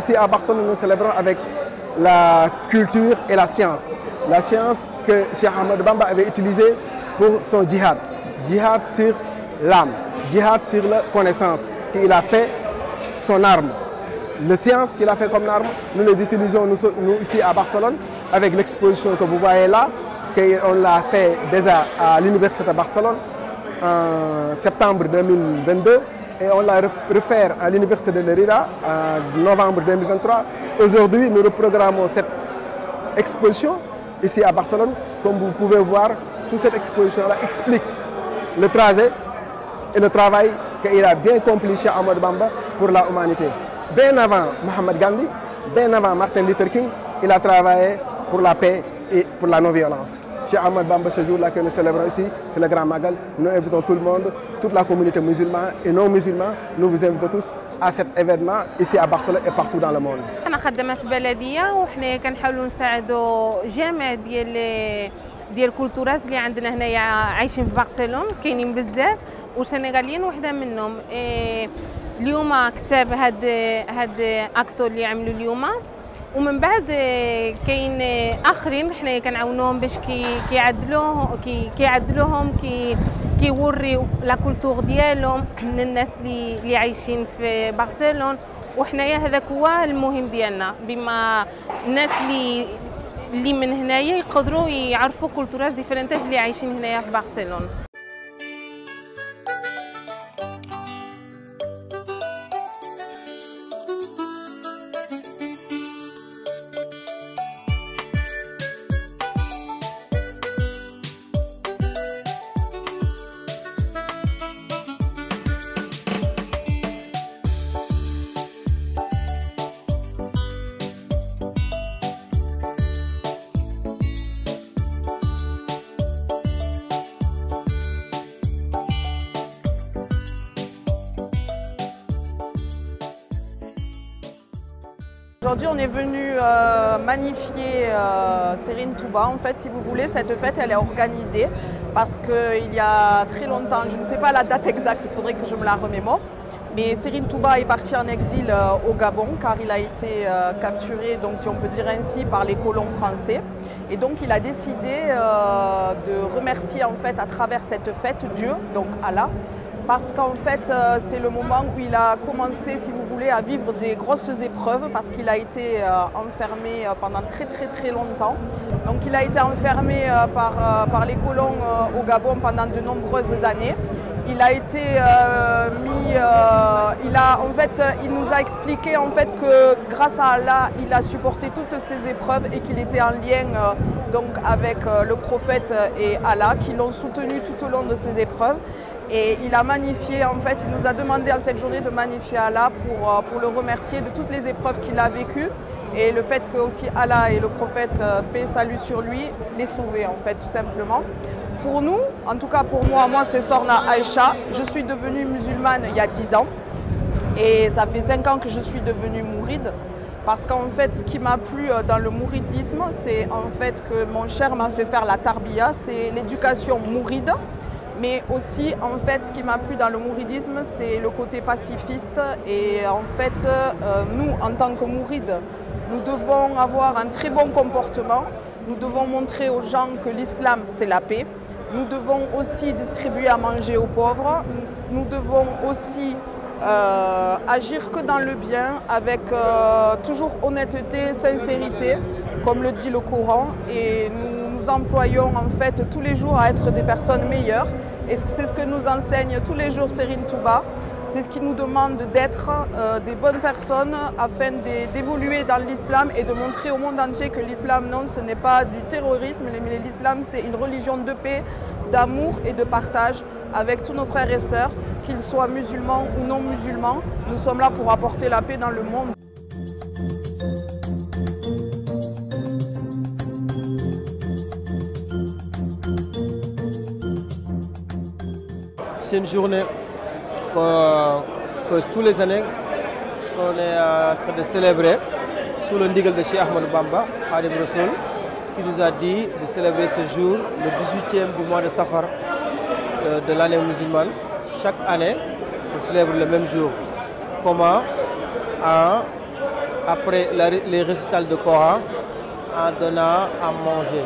ici à Barcelone, nous célébrons avec la culture et la science. La science que Cheikh Ahmadou Bamba avait utilisée pour son djihad. Djihad sur l'âme, djihad sur la connaissance, qu'il a fait son arme. La science qu'il a fait comme arme, nous les utilisons nous ici à Barcelone avec l'exposition que vous voyez là, qu'on l'a fait déjà à l'Université de Barcelone en septembre 2022 et on l'a refait à l'Université de Lérida en novembre 2023. Aujourd'hui, nous reprogrammons cette exposition ici à Barcelone. Comme vous pouvez voir, toute cette exposition-là explique le trajet et le travail qu'il a bien accompli chez Ahmadou Bamba pour la humanité. Bien avant Mohamed Gandhi, bien avant Martin Luther King, il a travaillé pour la paix et pour la non-violence. Chez Ahmadou Bamba, ce jour-là que nous célébrons ici, c'est le Grand Magal. Nous invitons tout le monde, toute la communauté musulmane et non musulmane, nous vous invitons tous à cet événement ici à Barcelone et partout dans le monde. أنا خدامة في بلدية وحنا كنحاولوا نساعدوا جامع ديال الكولتورات اللي عندنا هنايا عايشين في برشلونة كاينين بزاف وسنغاليين وحده منهم. اليوم كتاب هاد اكتو اللي عملوا اليوم ومن بعد كاين اخرين حنا كنعاونوهم باش كيعدلوهم كيوريو لا كولتور ديالهم للناس اللي عايشين في برشلونة وحنايا هذاك هو المهم ديالنا بما الناس اللي من هنايا يقدروا يعرفوا كولتورات ديفرنتات اللي عايشين هنايا في برشلونة. Aujourd'hui, on est venu magnifier Serigne Touba. En fait, si vous voulez, cette fête, elle est organisée parce qu'il y a très longtemps, je ne sais pas la date exacte, il faudrait que je me la remémore, mais Serigne Touba est parti en exil au Gabon car il a été capturé, donc si on peut dire ainsi, par les colons français. Et donc, il a décidé de remercier en fait à travers cette fête Dieu, donc Allah, parce qu'en fait, c'est le moment où il a commencé, si vous voulez, à vivre des grosses épreuves parce qu'il a été enfermé pendant très longtemps. Donc il a été enfermé par les colons au Gabon pendant de nombreuses années. Il a été il nous a expliqué en fait que grâce à Allah, il a supporté toutes ces épreuves et qu'il était en lien donc avec le prophète et Allah qui l'ont soutenu tout au long de ces épreuves. Et il a magnifié, en fait, il nous a demandé en cette journée de magnifier Allah pour le remercier de toutes les épreuves qu'il a vécues et le fait que aussi Allah et le prophète, paix et salut sur lui, les sauver en fait tout simplement. Pour nous, en tout cas pour moi c'est Sorna Aïcha, je suis devenue musulmane il y a 10 ans et ça fait 5 ans que je suis devenue mouride parce qu'en fait ce qui m'a plu dans le mouridisme, c'est en fait que mon cher m'a fait faire la tarbiya, c'est l'éducation mouride. Mais aussi, en fait, ce qui m'a plu dans le mouridisme, c'est le côté pacifiste. Et en fait, nous, en tant que mourides, nous devons avoir un très bon comportement. Nous devons montrer aux gens que l'islam, c'est la paix. Nous devons aussi distribuer à manger aux pauvres. Nous devons aussi agir que dans le bien, avec toujours honnêteté, sincérité, comme le dit le Coran. Et nous employons en fait tous les jours à être des personnes meilleures. Et c'est ce que nous enseigne tous les jours Serigne Touba. C'est ce qui nous demande d'être des bonnes personnes afin d'évoluer dans l'islam et de montrer au monde entier que l'islam, non, ce n'est pas du terrorisme, mais l'islam, c'est une religion de paix, d'amour et de partage avec tous nos frères et sœurs, qu'ils soient musulmans ou non musulmans. Nous sommes là pour apporter la paix dans le monde. C'est une journée que tous les années on est en train de célébrer sous le ndigal de Cheikh Ahmadou Bamba, Khadim Rassoul, qui nous a dit de célébrer ce jour, le 18e du mois de Safar de l'année musulmane. Chaque année, on célèbre le même jour. Comment? En après les récitals de Coran, en donnant à manger,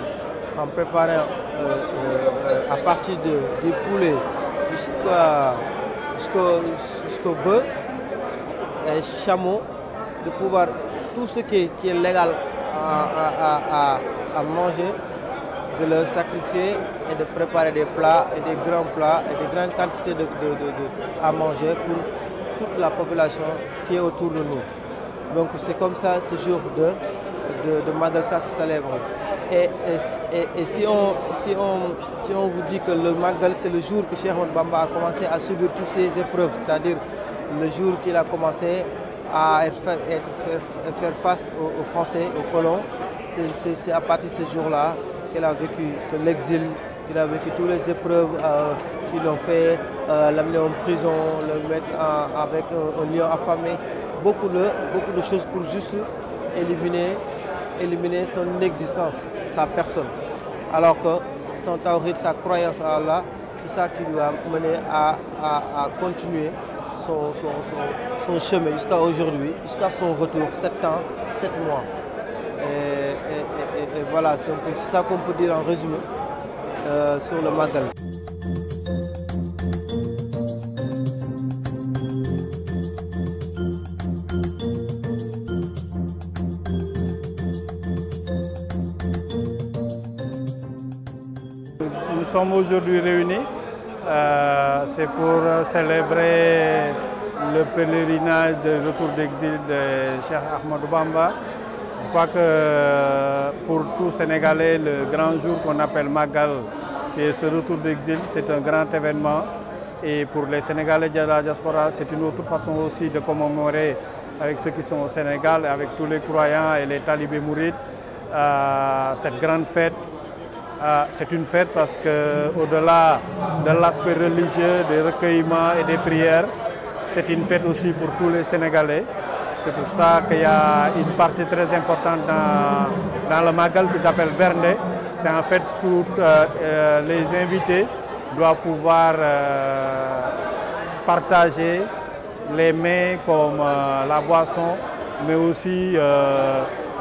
en préparant à partir du poulet jusqu'au bœuf et chameau, de pouvoir tout ce qui est légal à manger, de le sacrifier et de préparer des plats et des grands plats et des grandes quantités à manger pour toute la population qui est autour de nous. Donc c'est comme ça ce jour de Magal ça se célèbre. Et si on vous dit que le Magal c'est le jour que Cheikh Ahmadou Bamba a commencé à subir toutes ces épreuves, c'est-à-dire le jour qu'il a commencé à faire face aux Français, aux colons, c'est à partir de ce jour-là qu'il a vécu l'exil, qu'il a vécu toutes les épreuves qui l'ont fait, l'amener en prison, le mettre avec un lion affamé, beaucoup de choses pour juste éliminer son existence, sa personne. Alors que son tawhid, sa croyance à Allah, c'est ça qui lui a mené à continuer son chemin jusqu'à aujourd'hui, jusqu'à son retour, 7 ans, 7 mois. Et voilà, c'est ça qu'on peut dire en résumé sur le Magal. Nous sommes aujourd'hui réunis, c'est pour célébrer le pèlerinage de retour d'exil de Cheikh Ahmadou Bamba. Je crois que pour tout Sénégalais, le grand jour qu'on appelle Magal, qui est ce retour d'exil, c'est un grand événement. Et pour les Sénégalais de la diaspora, c'est une autre façon aussi de commémorer avec ceux qui sont au Sénégal, avec tous les croyants et les talibés mourides, cette grande fête. C'est une fête parce qu'au-delà de l'aspect religieux, des recueillements et des prières, c'est une fête aussi pour tous les Sénégalais. C'est pour ça qu'il y a une partie très importante dans le Magal qui s'appelle Bernde. C'est en fait tous les invités doivent pouvoir partager les mets comme la boisson, mais aussi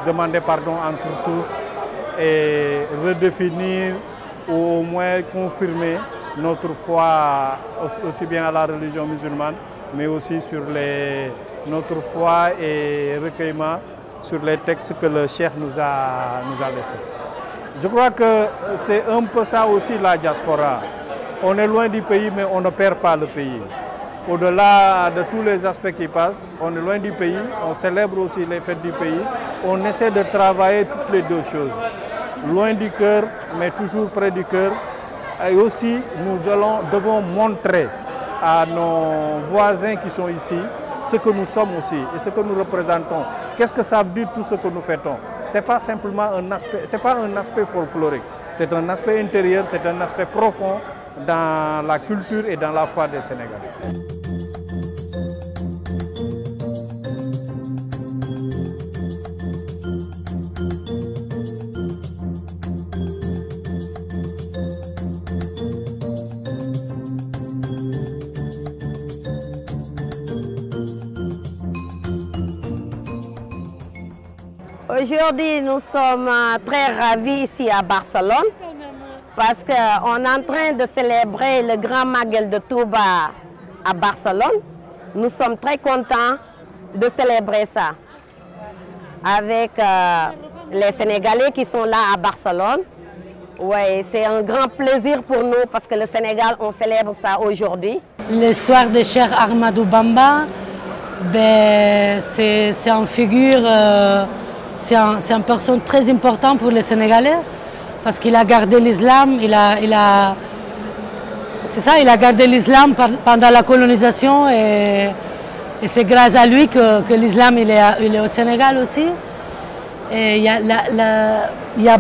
demander pardon entre tous et redéfinir ou au moins confirmer notre foi aussi bien à la religion musulmane, mais aussi sur notre foi et recueillement sur les textes que le Cheikh nous a laissés. Je crois que c'est un peu ça aussi la diaspora. On est loin du pays, mais on ne perd pas le pays. Au-delà de tous les aspects qui passent, on est loin du pays, on célèbre aussi les fêtes du pays. On essaie de travailler toutes les deux choses. Loin du cœur, mais toujours près du cœur. Et aussi, nous devons montrer à nos voisins qui sont ici ce que nous sommes aussi et ce que nous représentons. Qu'est-ce que ça veut dire tout ce que nous fêtons? Ce n'est pas simplement un aspect folklorique, c'est un aspect intérieur, c'est un aspect profond dans la culture et dans la foi des Sénégalais. Aujourd'hui, nous sommes très ravis ici à Barcelone parce qu'on est en train de célébrer le grand Magal de Touba à Barcelone. Nous sommes très contents de célébrer ça avec les Sénégalais qui sont là à Barcelone. Ouais, c'est un grand plaisir pour nous parce que le Sénégal, on célèbre ça aujourd'hui. L'histoire de Cheikh Ahmadou Bamba, ben, c'est une figure... c'est une personne très importante pour les Sénégalais parce qu'il a gardé l'islam, il a gardé l'islam pendant la colonisation et c'est grâce à lui que l'islam il est au Sénégal aussi. Et il y a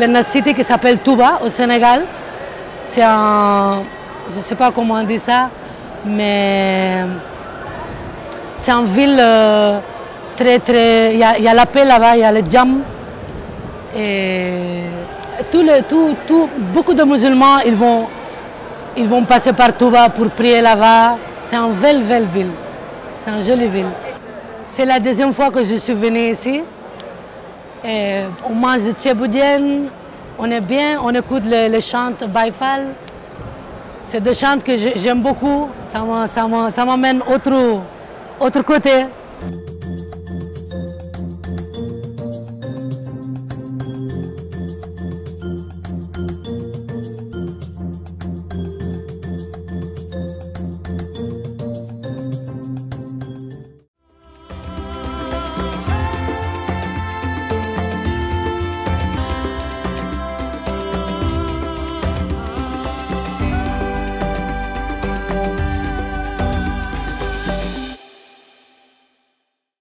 une cité qui s'appelle Touba au Sénégal. C'est un, je ne sais pas comment on dit ça, mais c'est une ville il y a la paix là-bas, il y a le djam. Et beaucoup de musulmans, ils vont passer par Touba pour prier là-bas. C'est une belle ville. C'est une jolie ville. C'est la deuxième fois que je suis venue ici. Et on mange de tchéboudienne, on est bien, on écoute les chants Baïfal. C'est des chants que j'aime beaucoup, ça m'amène autre côté.